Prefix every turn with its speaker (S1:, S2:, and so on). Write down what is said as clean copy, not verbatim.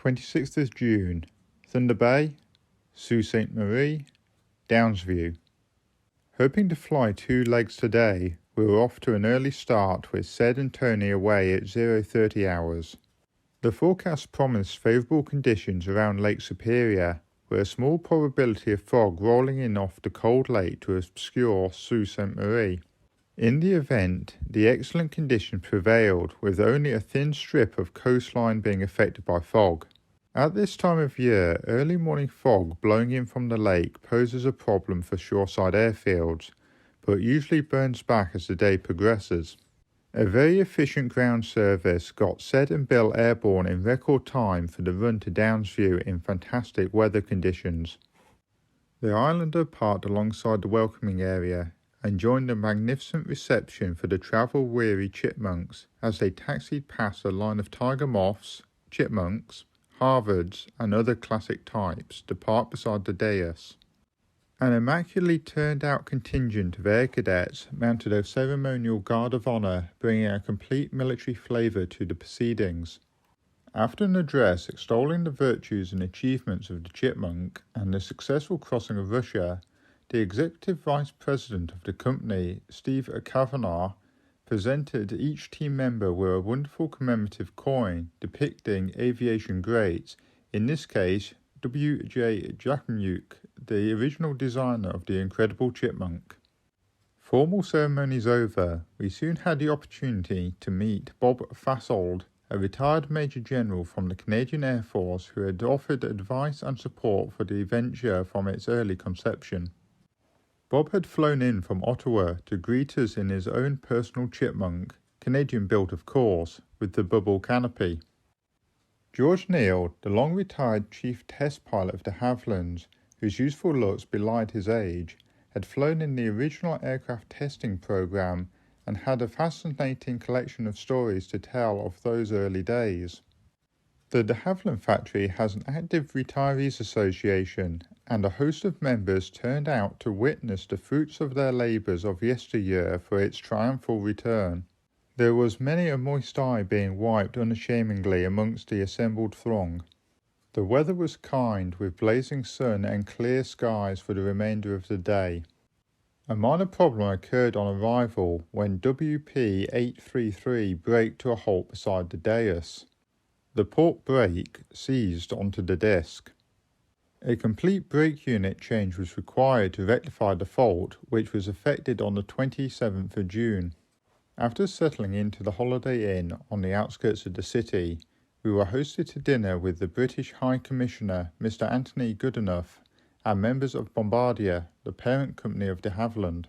S1: 26th of June, Thunder Bay, Sault Ste. Marie, Downsview. Hoping to fly 2 legs today, we were off to an early start with Sed and Tony away at 0:30 hours. The forecast promised favourable conditions around Lake Superior, with a small probability of fog rolling in off the cold lake to obscure Sault Ste. Marie. In the event, the excellent conditions prevailed, with only a thin strip of coastline being affected by fog. At this time of year, early morning fog blowing in from the lake poses a problem for shoreside airfields, but usually burns back as the day progresses. A very efficient ground service got Sed and Bill airborne in record time for the run to Downsview in fantastic weather conditions. The Islander parked alongside the welcoming area and joined the magnificent reception for the travel-weary Chipmunks as they taxied past a line of tiger moths, chipmunks, Harvards and other classic types to park beside the dais. An immaculately turned-out contingent of air cadets mounted a ceremonial guard of honour, bringing a complete military flavour to the proceedings. After an address extolling the virtues and achievements of the Chipmunk and the successful crossing of Russia, the Executive Vice President of the company, Steve Kavanagh, presented each team member with a wonderful commemorative coin depicting aviation greats, in this case W.J. Jacquemuk, the original designer of the incredible Chipmunk. Formal ceremonies over, we soon had the opportunity to meet Bob Fasold, a retired Major General from the Canadian Air Force who had offered advice and support for the venture from its early conception. Bob had flown in from Ottawa to greet us in his own personal Chipmunk, Canadian-built of course, with the bubble canopy. George Neal, the long-retired chief test pilot of de Havilland's, whose youthful looks belied his age, had flown in the original aircraft testing program and had a fascinating collection of stories to tell of those early days. The de Havilland factory has an active retirees association, and a host of members turned out to witness the fruits of their labours of yesteryear for its triumphal return. There was many a moist eye being wiped unashamedly amongst the assembled throng. The weather was kind, with blazing sun and clear skies for the remainder of the day. A minor problem occurred on arrival when WP 833 braked to a halt beside the dais. The port brake seized onto the disc. A complete brake unit change was required to rectify the fault, which was effected on the 27th of June. After settling into the Holiday Inn on the outskirts of the city, we were hosted to dinner with the British High Commissioner, Mr. Anthony Goodenough, and members of Bombardier, the parent company of de Havilland.